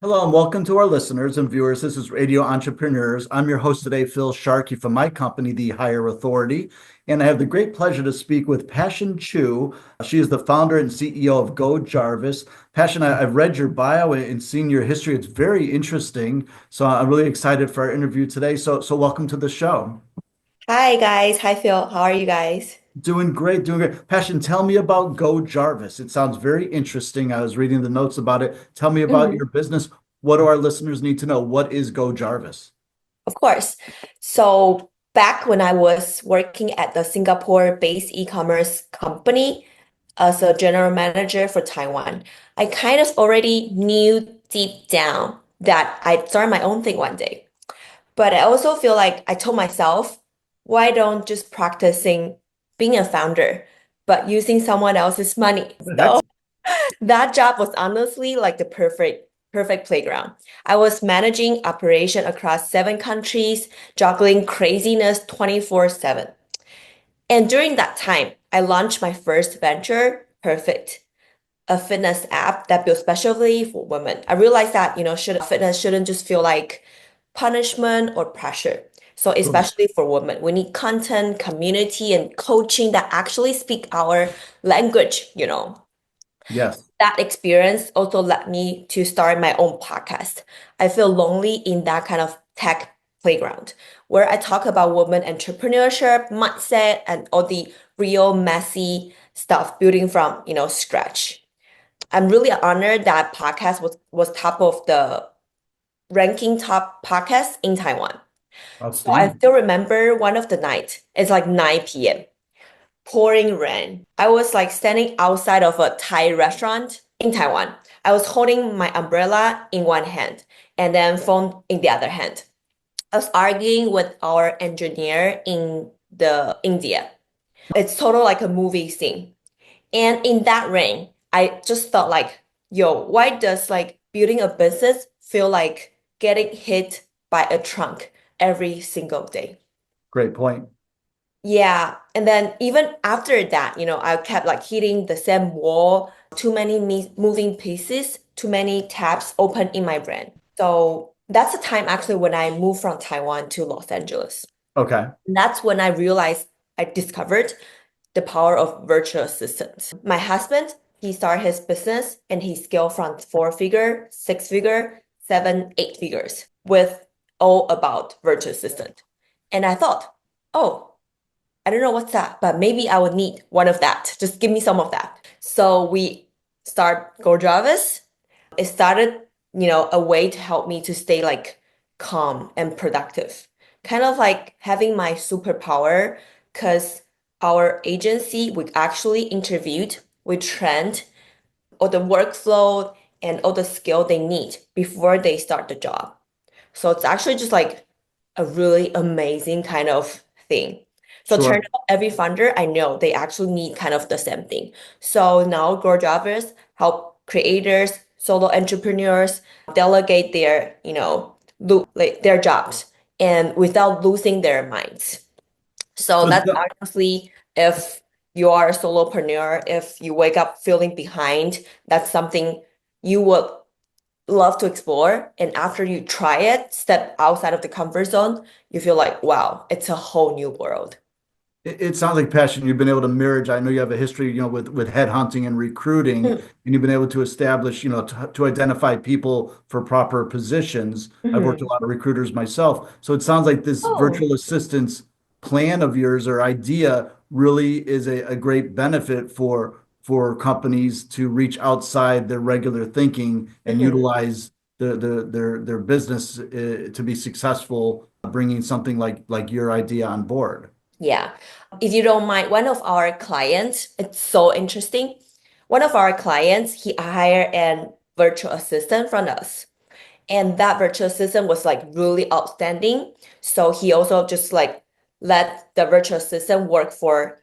Hello and welcome to our listeners and viewers. This is Radio Entrepreneurs. I'm your host today, Phil Sharkey from my company, The Higher Authority. And I have the great pleasure to speak with Passion Chu. She is the founder and CEO of Go Jarvis. Passion, I've read your bio and seen your history. It's very interesting. So I'm really excited for our interview today. So welcome to the show. Hi guys. Hi Phil. How are you guys? Doing great, doing great. Passion, tell me about Go Jarvis. It sounds very interesting. I was reading the notes about it. Tell me about Mhm. your business. What do our listeners need to know? What is Go Jarvis? Of course. So back when I was working at the Singapore-based e-commerce company as a general manager for Taiwan, I kind of already knew deep down that I'd start my own thing one day. But I also feel like I told myself, why don't just practicing being a founder, but using someone else's money? So that job was honestly like the perfect playground. I was managing operation across 7 countries, juggling craziness 24/7. And during that time, I launched my first venture, Perfect, a fitness app that built specially for women. I realized that, fitness shouldn't just feel like punishment or pressure. So Sure. especially for women, we need content, community, and coaching that actually speak our language. Yes. That experience also led me to start my own podcast. I feel lonely in that kind of tech playground where I talk about women entrepreneurship, mindset, and all the real messy stuff building from, scratch. I'm really honored that podcast was top of the ranking top podcast in Taiwan. So I Outstanding. still remember one of the night. It's like 9 p.m. Pouring rain. I was like standing outside of a Thai restaurant in Taiwan. I was holding my umbrella in one hand and then phone in the other hand. I was arguing with our engineer in the India. It's total like a movie scene. And in that rain, I just thought like, yo, why does like building a business feel like getting hit by a trunk every single day? Great point. Yeah, and then even after that, I kept like hitting the same wall, too many moving pieces, too many tabs open in my brain. So that's the time actually when I moved from Taiwan to Los Angeles. Okay. And that's when I realized I discovered the power of virtual assistants. My husband, he started his business and he scaled from 4 figure, 6 figure, seven, 8 figures with all about virtual assistant. And I thought, oh, I don't know what's that, but maybe I would need one of that. Just give me some of that. So we start Go Jarvis. It started, a way to help me to stay like calm and productive. Kind of like having my superpower because our agency, we actually interviewed, we trained all the workflow and all the skill they need before they start the job. So it's actually just like a really amazing kind of thing. So turns Sure. out every funder I know they actually need kind of the same thing. So now Grow Jarvis help creators, solo entrepreneurs delegate their, like their jobs and without losing their minds. So So that's honestly if you are a solopreneur, if you wake up feeling behind, that's something you would love to explore. And after you try it, step outside of the comfort zone, you feel like, wow, it's a whole new world. it sounds like passion. You've been able to marriage. I know you have a history, with headhunting and recruiting, Mm. and you've been able to establish, to identify people for proper positions. I've worked a Mhm. lot of recruiters myself. So it sounds like this Oh, virtual assistance plan of yours or idea really is a great benefit for companies to reach outside their regular thinking and mhm. utilize their business to be successful, bringing something like your idea on board. Yeah. If you don't mind, one of our clients, it's so interesting. One of our clients, he hired an virtual assistant from us. And that virtual assistant was like really outstanding. So he also just like let the virtual assistant work for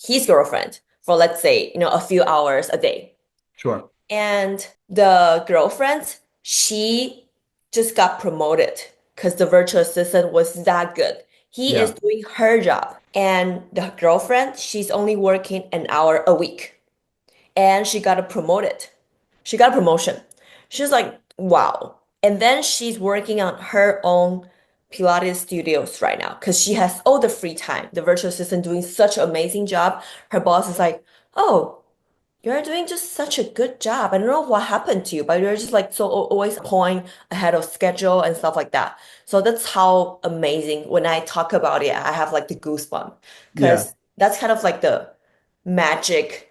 his girlfriend for let's say, a few hours a day. Sure. And the girlfriend, she just got promoted because the virtual assistant was that good. He is Yeah. doing her job. And the girlfriend, she's only working an hour a week. And she got a promoted. She got a promotion. She's like, wow. And then she's working on her own Pilates studios right now because she has all the free time. The virtual assistant doing such an amazing job. Her boss is like, "Oh, you're doing just such a good job. I don't know what happened to you, but you're just like so always point ahead of schedule and stuff like that." So that's how amazing when I talk about it, I have like the goosebump Yeah. because that's kind of like the magic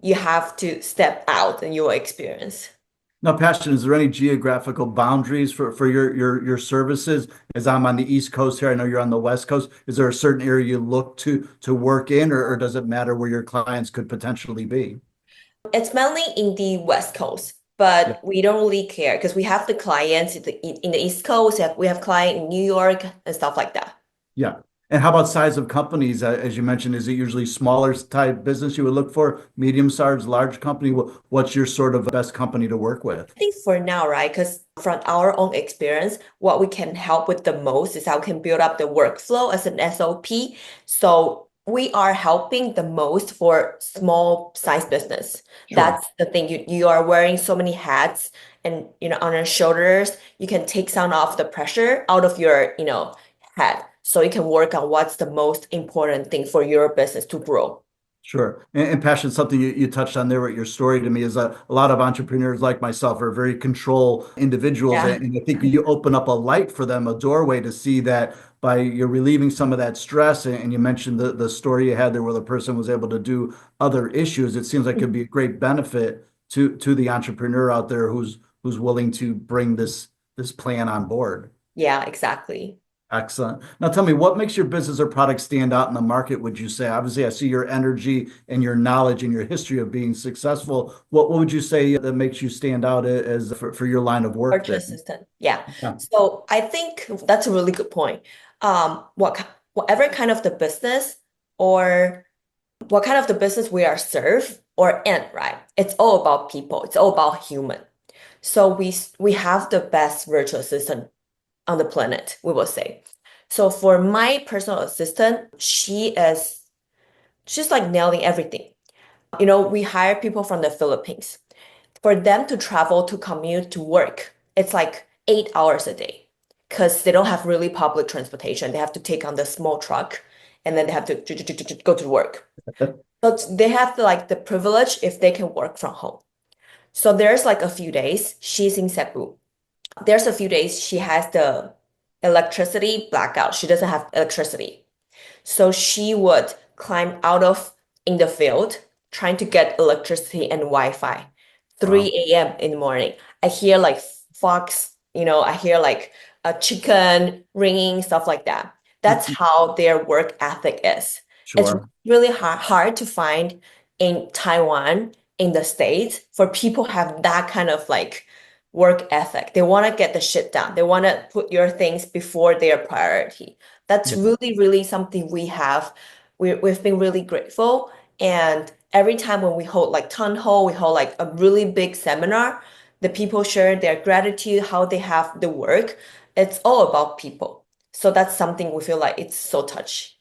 you have to step out and you will experience. Now, Passion, is there any geographical boundaries for your services? As I'm on the East Coast here, I know you're on the West Coast. Is there a certain area you look to work in, or does it matter where your clients could potentially be? It's mainly in the West Coast, Yeah. but we don't really care because we have the clients in the East Coast, we have client in New York and stuff like that. Yeah. And how about size of companies? As you mentioned, is it usually smaller type business you would look for, medium sized, large company? What's your sort of best company to work with? I think for now, right? Because from our own experience, what we can help with the most is how we can build up the workflow as an SOP. So we are helping the most for small size business. Sure. That's the thing. You are wearing so many hats and on your shoulders, you can take some of the pressure out of your, head. So you can work on what's the most important thing for your business to grow. Sure. And Passion, something you touched on there with your story to me is a lot of entrepreneurs like myself are very control individuals. Yeah. And I think you open up a light for them, a doorway to see that by you're relieving some of that stress. And you mentioned the story you had there where the person was able to do other issues. It seems like it'd be a great benefit to the entrepreneur out there who's willing to bring this plan on board. Yeah, exactly. Excellent. Now tell me, what makes your business or product stand out in the market, would you say? Obviously, I see your energy and your knowledge and your history of being successful. What would you say that makes you stand out as for your line of work Virtual there? assistant. Yeah. Yeah. So I think that's a really good point. Whatever kind of the business or what kind of the business we are served or in, right? It's all about people. It's all about human. So we have the best virtual assistant on the planet, we will say. So for my personal assistant, she's like nailing everything. We hire people from the Philippines. For them to travel to commute to work, it's like 8 hours a day because they don't have really public transportation. They have to take on the small truck and then they have to go to work. So they have the privilege if they can work from home. So there's like a few days she's in Cebu. There's a few days she has the electricity blackout. She doesn't have electricity. So she would climb out of in the field trying to get electricity and Wi-Fi. Wow. 3 a.m. in the morning. I hear like fox, I hear like a chicken ringing, stuff like that. That's how their work ethic is. It's Sure. really hard to find in Taiwan, in the States, for people have that kind of like work ethic. They want to get the shit done. They want to put your things before their priority. That's Yeah. really, really something we have. We've been really grateful. And every time when we hold like town hall, we hold like a really big seminar, the people share their gratitude, how they have the work. It's all about people. So that's something we feel like it's so touchy.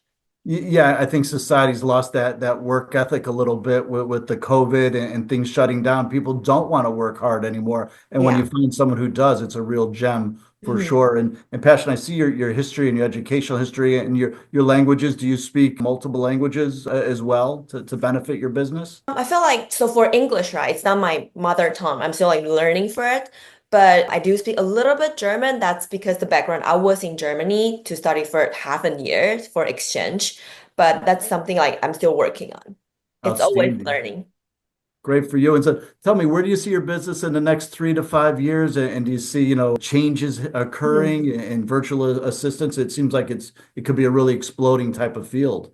Yeah, I think society's lost that work ethic a little bit with the COVID and things shutting down. People don't want to work hard anymore. And when you Yeah. find someone who does, it's a real gem for Mhm. sure. And Passion, I see your history and your educational history and your languages. Do you speak multiple languages as well to benefit your business? I feel like so for English, right? It's not my mother tongue. I'm still like learning for it, but I do speak a little bit German. That's because the background I was in Germany to study for half a year for exchange, but that's something like I'm still working on. It's always Outstanding. learning. Great for you. And so tell me, where do you see your business in the next 3 to 5 years? And do you see, changes Mhm. occurring in virtual assistants? It seems like it could be a really exploding type of field.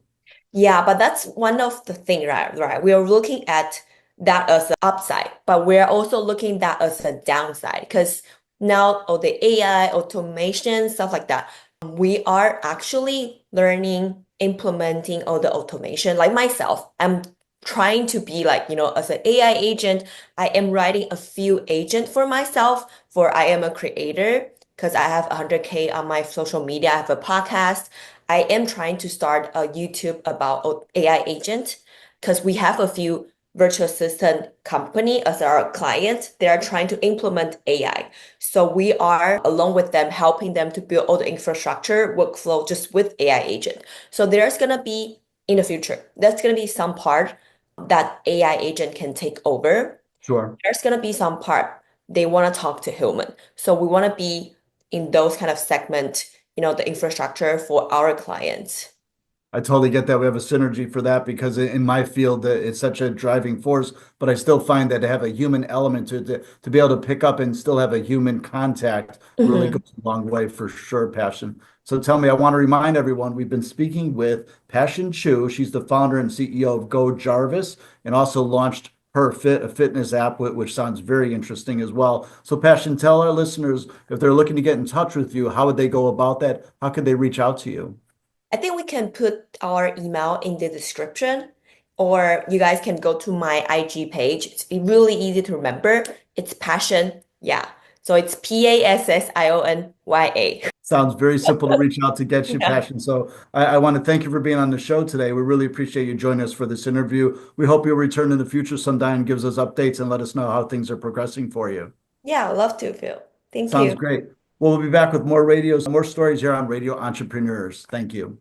Yeah, but that's one of the thing, right? Right. We are looking at that as an upside, but we're also looking that as a downside because now all the AI, automation, stuff like that, we are actually learning, implementing all the automation. Like myself, I'm trying to be like, as an AI agent, I am writing a few agent for myself for I am a creator because I have 100K on my social media. I have a podcast. I am trying to start a YouTube about AI agent because we have a few virtual assistant company as our client. They are trying to implement AI. So we are along with them, helping them to build all the infrastructure workflow just with AI agent. So there's gonna be in the future, there's gonna be some part that AI agent can take over. Sure. There's gonna be some part they want to talk to human. So we want to be in those kind of segment, the infrastructure for our clients. I totally get that. We have a synergy for that because in my field, it's such a driving force, but I still find that to have a human element to be able to pick up and still have a human contact really Mhm. goes a long way for sure, Passion. So tell me, I want to remind everyone, we've been speaking with Passion Chu. She's the founder and CEO of Go Jarvis and also launched her fitness app, which sounds very interesting as well. So Passion, tell our listeners if they're looking to get in touch with you, how would they go about that? How could they reach out to you? I think we can put our email in the description, or you guys can go to my IG page. It's really easy to remember. It's Passion. Yeah. So it's PASSIONYA. Sounds very simple to reach out to get you, Yeah. Passion. So I want to thank you for being on the show today. We really appreciate you joining us for this interview. We hope you'll return in the future sometime and gives us updates and let us know how things are progressing for you. Yeah, I'd love to, Phil. Thank Sounds you. great. Well, we'll be back with more stories here on Radio Entrepreneurs. Thank you.